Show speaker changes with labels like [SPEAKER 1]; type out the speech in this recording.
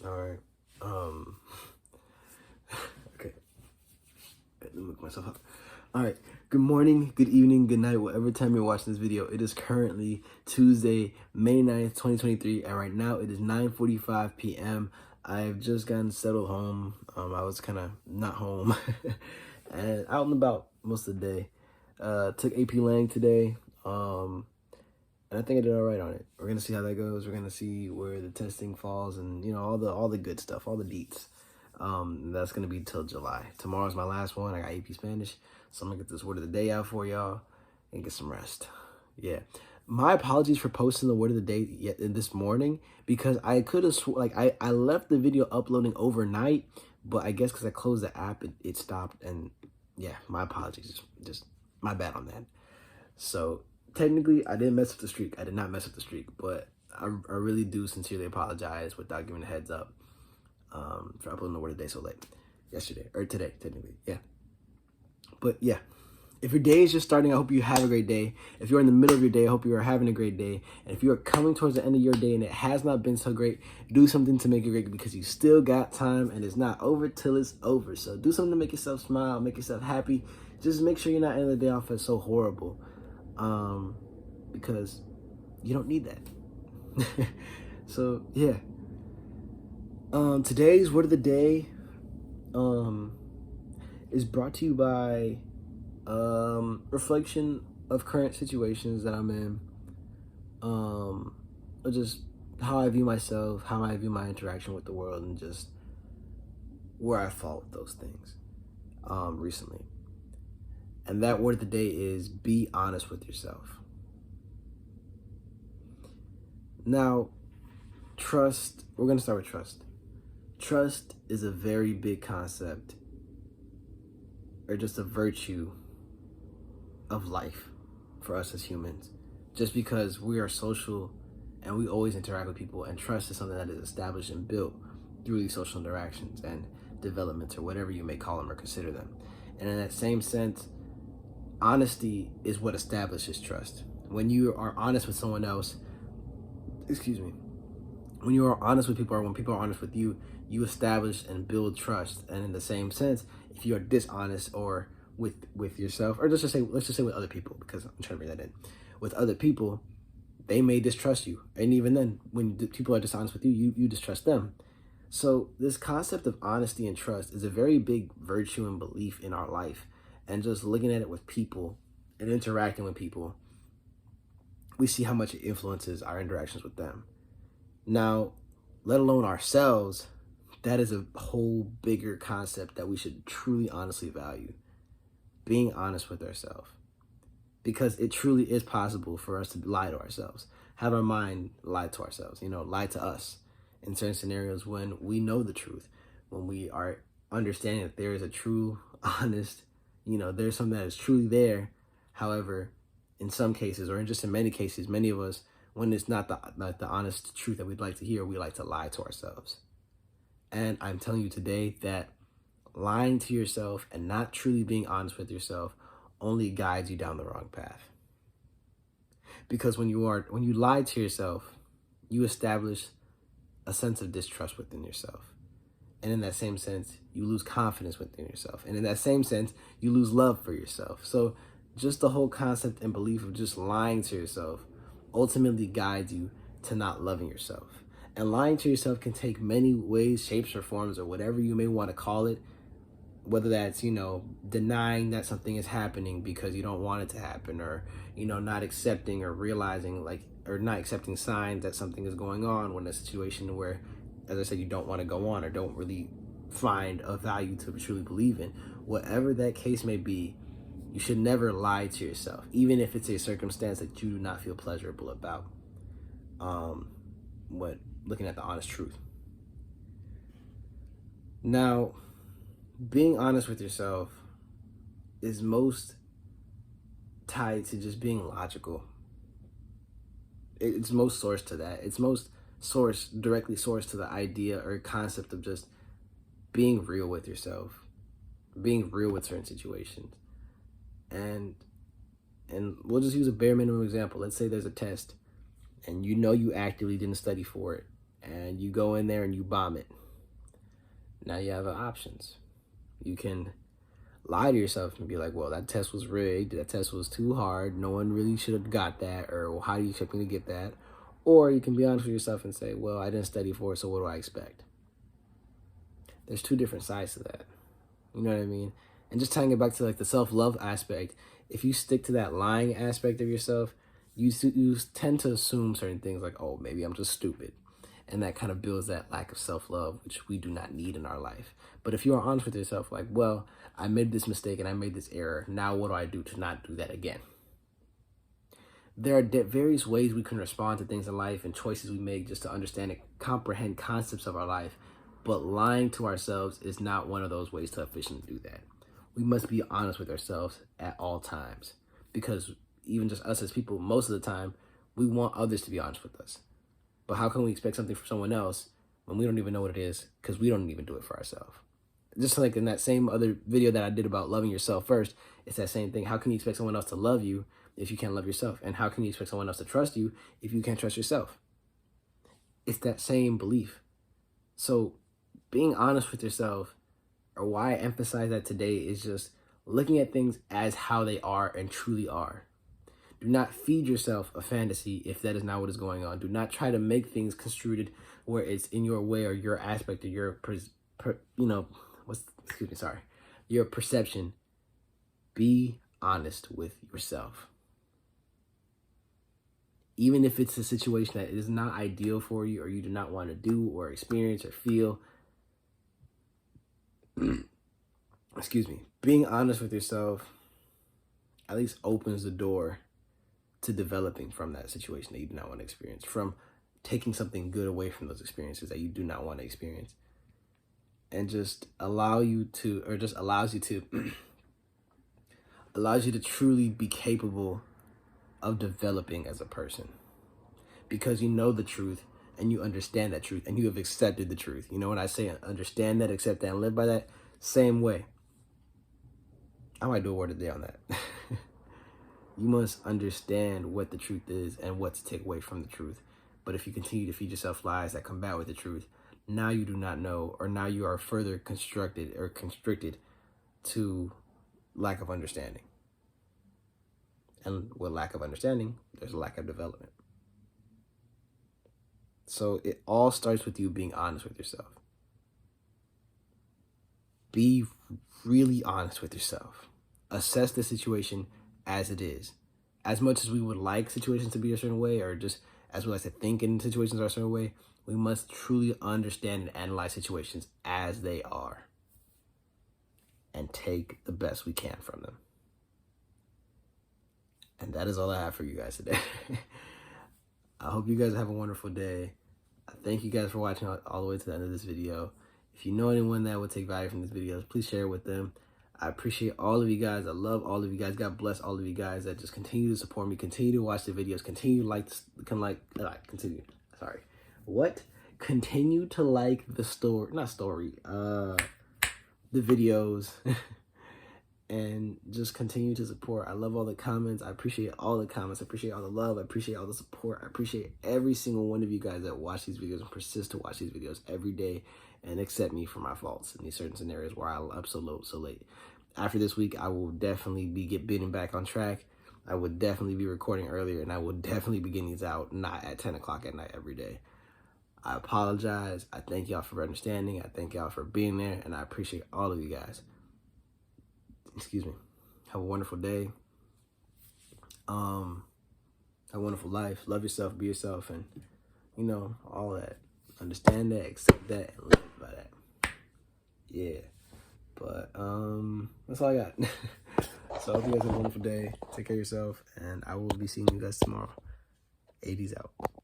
[SPEAKER 1] All right. Um. Okay. Let me look myself up. All right. Good morning, good evening, good night, whatever time you're watching this video. It is currently Tuesday, May 9th, 2023, and right now it is 9:45 p.m. I've just gotten settled home. I was kind of not home and out and about most of the day. Took AP Lang today. And I think I did all right on it. We're gonna see how that goes. We're gonna see where the testing falls, and all the good stuff, all the deets. That's gonna be till July. Tomorrow's my last one. I got AP Spanish, so I'm gonna get this word of the day out for y'all and get some rest. Yeah, my apologies for posting the word of the day yet this morning, because I could have I left the video uploading overnight, but I guess because I closed the app, it stopped. And yeah, my apologies. Just my bad on that. So technically, I didn't mess up the streak. I did not mess up the streak, but I really do sincerely apologize without giving a heads up for uploading the word of the day so late. Yesterday, or today, technically, yeah. But yeah, if your day is just starting, I hope you have a great day. If you're in the middle of your day, I hope you are having a great day. And if you are coming towards the end of your day and it has not been so great, do something to make it great, because you still got time and it's not over till it's over. So do something to make yourself smile, make yourself happy. Just make sure you're not ending the day off as so horrible. Because you don't need that. So yeah. Today's word of the day is brought to you by reflection of current situations that I'm in, or just how I view myself, how I view my interaction with the world, and just where I fall with those things recently. And that word of the day is be honest with yourself. Now, trust, we're going to start with trust. Trust is a very big concept, or just a virtue of life for us as humans. Just because we are social and we always interact with people, and trust is something that is established and built through these social interactions and developments, or whatever you may call them or consider them. And in that same sense, honesty is what establishes trust. When you are honest with someone else, when you are honest with people, or when people are honest with you, you establish and build trust. And in the same sense, if you are dishonest or with yourself, or let's just say with other people, because I'm trying to bring that in, with other people, they may distrust you. And even then, when people are dishonest with you, you distrust them. So this concept of honesty and trust is a very big virtue and belief in our life. And just looking at it with people and interacting with people, we see how much it influences our interactions with them. Now, let alone ourselves, that is a whole bigger concept that we should truly honestly value. Being honest with ourselves. Because it truly is possible for us to lie to ourselves. Have our mind lie to ourselves, lie to us in certain scenarios when we know the truth, when we are understanding that there is a true, honest, there's something that is truly there. However, in some cases, or in many cases, many of us, when it's not the honest truth that we'd like to hear, we like to lie to ourselves. And I'm telling you today that lying to yourself and not truly being honest with yourself only guides you down the wrong path. Because when you lie to yourself, you establish a sense of distrust within yourself. And in that same sense, you lose confidence within yourself. And in that same sense, you lose love for yourself. So just the whole concept and belief of just lying to yourself ultimately guides you to not loving yourself. And lying to yourself can take many ways, shapes, or forms, or whatever you may want to call it. Whether that's, denying that something is happening because you don't want it to happen, or, not accepting or realizing, or not accepting signs that something is going on when a situation where, as I said, you don't want to go on or don't really find a value to truly believe in. Whatever that case may be, you should never lie to yourself, even if it's a circumstance that you do not feel pleasurable about. Looking at the honest truth. Now, being honest with yourself is most tied to just being logical. It's most sourced to that. It's most directly sourced to the idea or concept of just being real with yourself, being real with certain situations. And we'll just use a bare minimum example. Let's say there's a test and you actively didn't study for it, and you go in there and you bomb it. Now you have options. You can lie to yourself and be like, well, that test was rigged, that test was too hard, no one really should have got that, or well, how do you expect me to get that? Or you can be honest with yourself and say, well, I didn't study for it, so what do I expect? There's two different sides to that. You know what I mean? And just tying it back to like the self-love aspect, if you stick to that lying aspect of yourself, you tend to assume certain things like, oh, maybe I'm just stupid. And that kind of builds that lack of self-love, which we do not need in our life. But if you are honest with yourself, like, well, I made this mistake and I made this error. Now what do I do to not do that again? There are various ways we can respond to things in life and choices we make just to understand and comprehend concepts of our life. But lying to ourselves is not one of those ways to efficiently do that. We must be honest with ourselves at all times, because even just us as people, most of the time, we want others to be honest with us. But how can we expect something from someone else when we don't even know what it is, because we don't even do it for ourselves? Just like in that same other video that I did about loving yourself first, it's that same thing. How can you expect someone else to love you if you can't love yourself? And how can you expect someone else to trust you if you can't trust yourself? It's that same belief. So being honest with yourself, or why I emphasize that today, is just looking at things as how they are and truly are. Do not feed yourself a fantasy if that is not what is going on. Do not try to make things construed where it's in your way or your aspect of your, your perception. Be honest with yourself. Even if it's a situation that is not ideal for you, or you do not want to do or experience or feel, being honest with yourself at least opens the door to developing from that situation that you do not want to experience, from taking something good away from those experiences that you do not want to experience, and just allows you to allows you to truly be capable of developing as a person, because you know the truth and you understand that truth and you have accepted the truth. You know, when I say understand that, accept that, and live by that, same way. I might do a word a day on that. You must understand what the truth is and what to take away from the truth. But if you continue to feed yourself lies that combat with the truth, now you do not know, or now you are further constructed or constricted to lack of understanding. And with lack of understanding, there's a lack of development. So it all starts with you being honest with yourself. Be really honest with yourself. Assess the situation as it is. As much as we would like situations to be a certain way, or just as we like to think in situations are a certain way, we must truly understand and analyze situations as they are and take the best we can from them. And that is all I have for you guys today. I hope you guys have a wonderful day. I thank you guys for watching all the way to the end of this video. If you know anyone that would take value from this video, please share it with them. I appreciate all of you guys. I love all of you guys. God bless all of you guys that just continue to support me, continue to watch the videos, continue to like the videos and just continue to support. I love all the comments. I appreciate all the comments. I appreciate all the love. I appreciate all the support. I appreciate every single one of you guys that watch these videos and persist to watch these videos every day and accept me for my faults in these certain scenarios where I'm up so late. After this week, I will definitely be getting back on track. I would definitely be recording earlier, and I will definitely be getting these out not at 10 o'clock at night every day. I apologize. I thank y'all for understanding. I thank y'all for being there, and I appreciate all of you guys. Have a wonderful day. Have a wonderful life. Love yourself, be yourself, and all that. Understand that, accept that, and live by that. Yeah. But that's all I got. So I hope you guys have a wonderful day. Take care of yourself, and I will be seeing you guys tomorrow. 80s out.